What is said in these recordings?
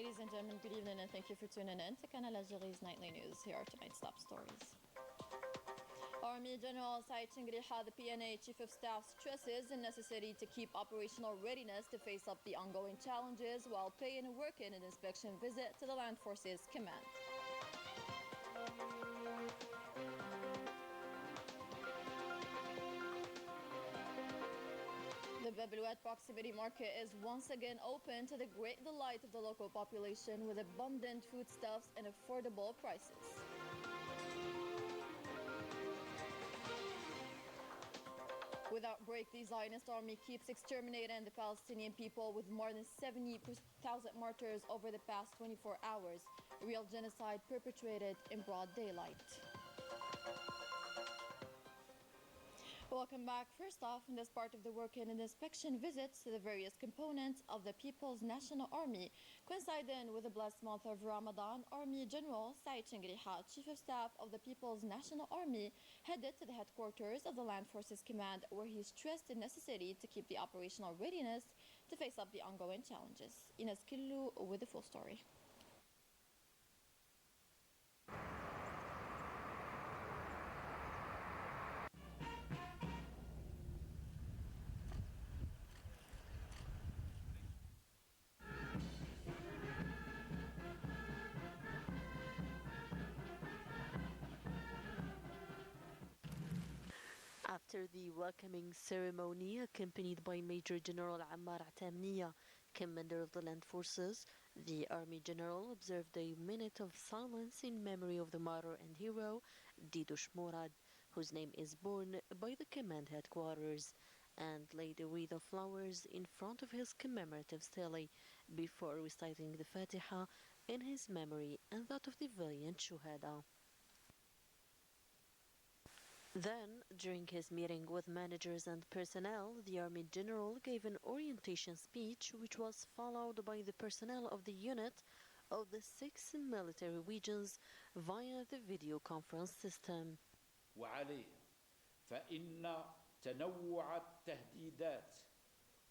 Ladies and gentlemen, good evening and thank you for tuning in to Canal Algérie's nightly news. Here are tonight's top stories. Army General Saïd Chingriha, the PNA Chief of Staff, stresses the necessity to keep operational readiness to face up the ongoing challenges while paying a work-in and inspection visit to the Land Forces Command. The Bebelouet Proximity Market is once again open to the great delight of the local population with abundant foodstuffs and affordable prices. Without break, the Zionist army keeps exterminating the Palestinian people with more than 70,000 martyrs over the past 24 hours, a real genocide perpetrated in broad daylight. Welcome back. First off, in this part of the work-in and inspection visits to the various components of the People's National Army, coinciding with the blessed month of Ramadan, Army General Saïd Chingriha, Chief of Staff of the People's National Army, headed to the headquarters of the Land Forces Command, where he stressed the necessity to keep the operational readiness to face up the ongoing challenges. Ines Killu with the full story. After the welcoming ceremony, accompanied by Major General Ammar Atamniya, commander of the land forces, the Army General observed a minute of silence in memory of the martyr and hero Didush Morad, whose name is borne by the command headquarters, and laid a wreath of flowers in front of his commemorative stele before reciting the Fatiha in his memory and that of the valiant Shuhada. Then, during his meeting with managers and personnel, the Army General gave an orientation speech which was followed by the personnel of the unit of the 6 military regions via the video conference system. وعليه فإن تنوع التهديدات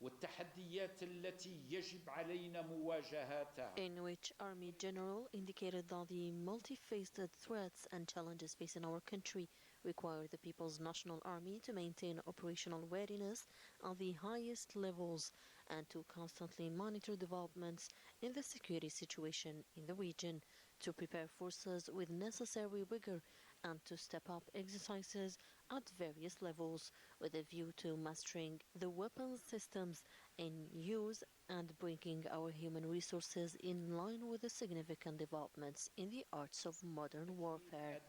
والتحديات التي يجب علينا مواجهتها. In which Army General indicated that the multifaceted threats and challenges facing our country require the People's National Army to maintain operational readiness at the highest levels and to constantly monitor developments in the security situation in the region, to prepare forces with necessary rigor and to step up exercises at various levels with a view to mastering the weapons systems in use and bringing our human resources in line with the significant developments in the arts of modern warfare.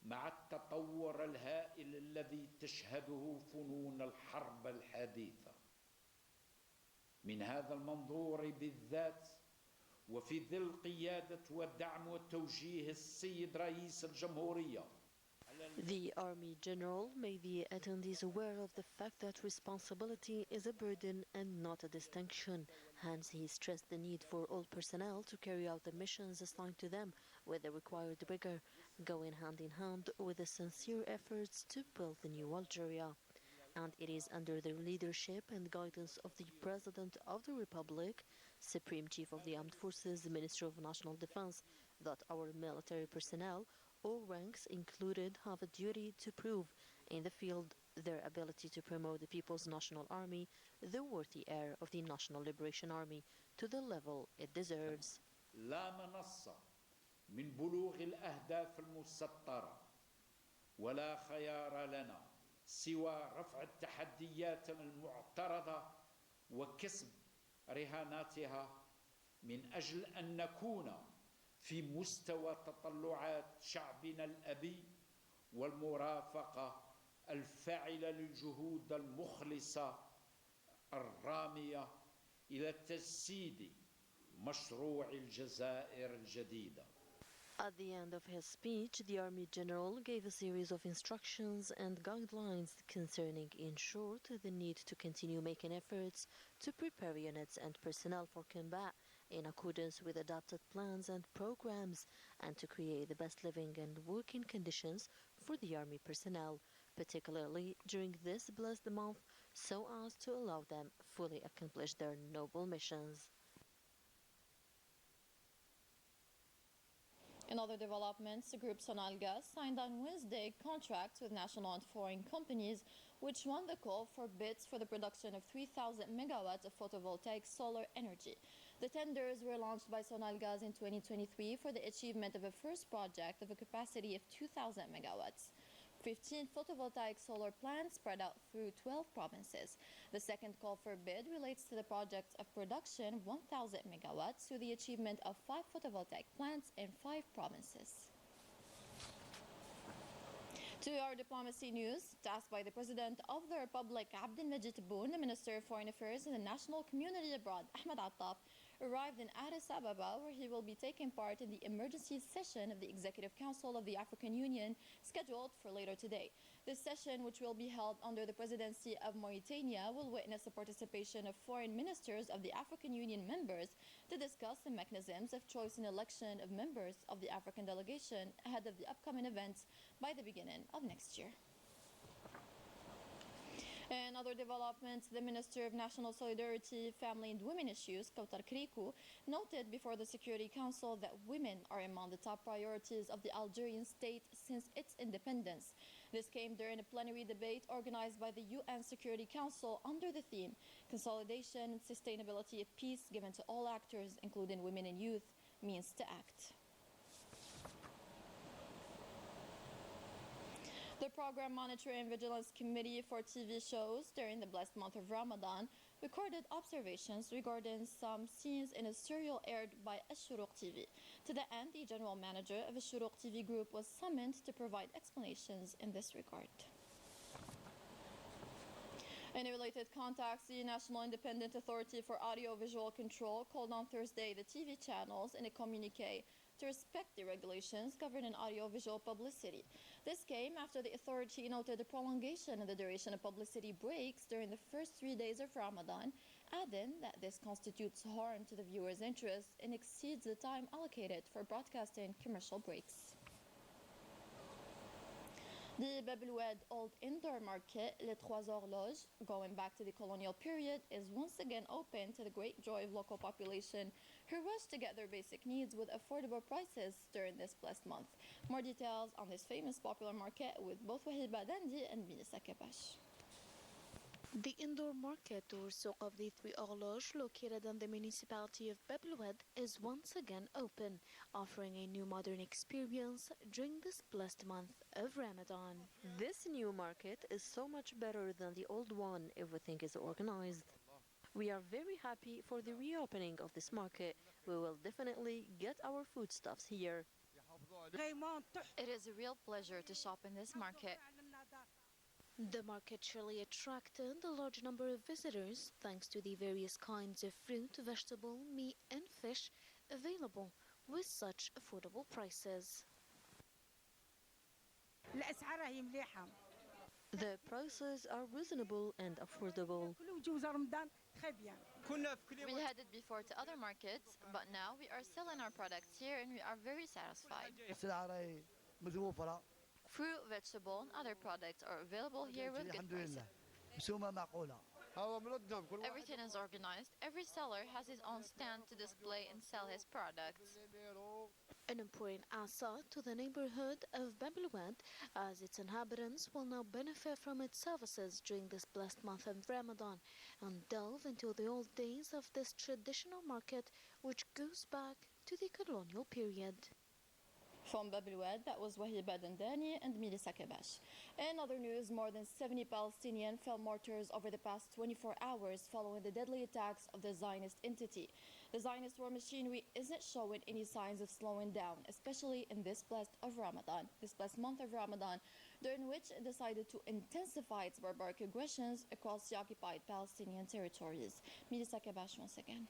مع التطور الهائل الذي تشهده فنون الحرب الحديثة. من هذا المنظور بالذات وفي ظل قيادة والدعم والتوجيه السيد رئيس الجمهورية. The Army General made the attendees aware of the fact that responsibility is a burden and not a distinction. Hence, he stressed the need for all personnel to carry out the missions assigned to them with the required rigor, going hand in hand with the sincere efforts to build the new Algeria. And it is under the leadership and guidance of the President of the Republic, Supreme Chief of the Armed Forces, Minister of National Defense, that our military personnel, all ranks included, have a duty to prove in the field their ability to promote the People's National Army, the worthy heir of the National Liberation Army, to the level it deserves. لا منصة من بلوغ الأهداف المسطرة ولا خيار لنا سوى رفع التحديات المعترضة وكسب رهاناتها من أجل أن نكون في مستوى تطلعات شعبنا الأبي والمرافقة الفاعلة للجهود المخلصة الرامية إلى تجسيد مشروع الجزائر الجديدة. At the end of his speech, the Army General gave a series of instructions and guidelines concerning, in short, the need to continue making efforts to prepare units and personnel for combat in accordance with adopted plans and programs, and to create the best living and working conditions for the Army personnel, particularly during this blessed month, so as to allow them fully accomplish their noble missions. In other developments, the group Sonalgas signed on Wednesday contracts with national and foreign companies, which won the call for bids for the production of 3,000 megawatts of photovoltaic solar energy. The tenders were launched by Sonalgas in 2023 for the achievement of a first project of a capacity of 2,000 megawatts. 15 photovoltaic solar plants spread out through 12 provinces. The second call for bid relates to the projects of production 1,000 megawatts through the achievement of 5 photovoltaic plants in 5 provinces. To our diplomacy news, tasked by the President of the Republic, Abdelmajid Tebboune, the Minister of Foreign Affairs and the National Community Abroad, Ahmed Attaf, arrived in Addis Ababa, where he will be taking part in the emergency session of the Executive Council of the African Union, scheduled for later today. This session, which will be held under the presidency of Mauritania, will witness the participation of foreign ministers of the African Union members to discuss the mechanisms of choice and election of members of the African delegation ahead of the upcoming events by the beginning of next year. In other developments, the Minister of National Solidarity, Family and Women Issues, Kautar Kriku, noted before the Security Council that women are among the top priorities of the Algerian state since its independence. This came during a plenary debate organized by the UN Security Council under the theme Consolidation and Sustainability of Peace given to all actors, including women and youth, means to act. The Program Monitoring and Vigilance Committee for TV shows during the blessed month of Ramadan recorded observations regarding some scenes in a serial aired by Ash-Shuruq TV. To the end, the general manager of Ash-Shuruq TV group was summoned to provide explanations in this regard. In a related context, the National Independent Authority for Audiovisual Control called on Thursday the TV channels in a communique to respect the regulations governing audiovisual publicity. This came after the authority noted a prolongation in the duration of publicity breaks during the first 3 days of Ramadan, adding that this constitutes harm to the viewer's interest and exceeds the time allocated for broadcasting commercial breaks. The Bab el-Oued Old Indoor Market, Les Trois Horloges, going back to the colonial period, is once again open to the great joy of local population who rush to get their basic needs with affordable prices during this blessed month. More details on this famous popular market with both Wahiba Dandi and Melissa Kabash. The indoor market or Souk of the Three Horloges, located in the municipality of Bab el-Oued, is once again open, offering a new modern experience during this blessed month of Ramadan. This new market is so much better than the old one. Everything is organized. We are very happy for the reopening of this market. We will definitely get our foodstuffs here. It is a real pleasure to shop in this market. The market surely attracted a large number of visitors thanks to the various kinds of fruit, vegetable, meat and fish available with such affordable prices. The prices are reasonable and affordable. We headed before to other markets, but now we are selling our products here and we are very satisfied. Fruit, vegetable, and other products are available here with good prices. Everything is organized. Every seller has his own stand to display and sell his products. An important asset to the neighborhood of Bab el-Oued, as its inhabitants will now benefit from its services during this blessed month of Ramadan and delve into the old days of this traditional market, which goes back to the colonial period. From Bab el-Oued, that was Wahiba Dandani and Melissa Kabash. In other news, more than 70 Palestinians fell martyrs over the past 24 hours following the deadly attacks of the Zionist entity. The Zionist war machinery isn't showing any signs of slowing down, especially in this blessed month of Ramadan, during which it decided to intensify its barbaric aggressions across the occupied Palestinian territories. Melissa Kabash once again.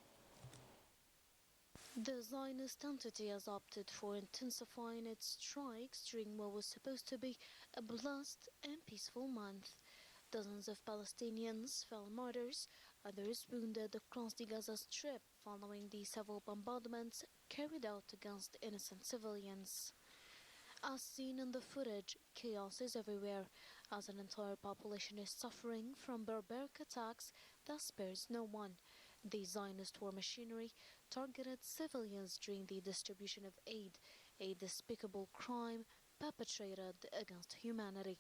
The Zionist entity has opted for intensifying its strikes during what was supposed to be a blessed and peaceful month. Dozens of Palestinians fell martyrs, others wounded across the Gaza Strip following the several bombardments carried out against innocent civilians. As seen in the footage, chaos is everywhere, as an entire population is suffering from barbaric attacks that spares no one. The Zionist war machinery targeted civilians during the distribution of aid, a despicable crime perpetrated against humanity.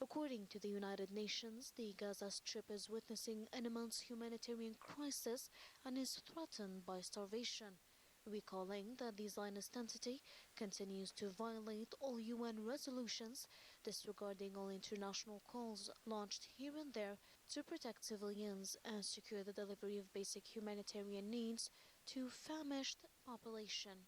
According to the United Nations, the Gaza Strip is witnessing an immense humanitarian crisis and is threatened by starvation, recalling that the Zionist entity continues to violate all UN resolutions, disregarding all international calls launched here and there to protect civilians and secure the delivery of basic humanitarian needs to famished population.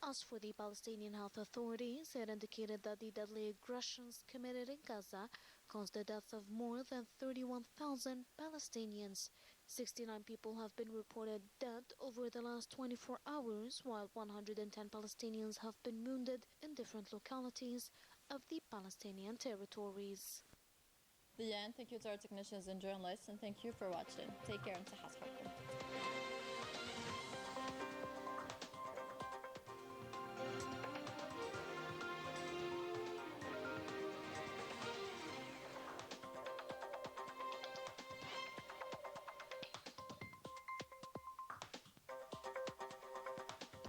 As for the Palestinian Health Authorities, it indicated that the deadly aggressions committed in Gaza caused the death of more than 31,000 Palestinians. 69 people have been reported dead over the last 24 hours, while 110 Palestinians have been wounded in different localities of the Palestinian territories. The end. Thank you to our technicians and journalists, and thank you for watching. Take care and صحة حالكم.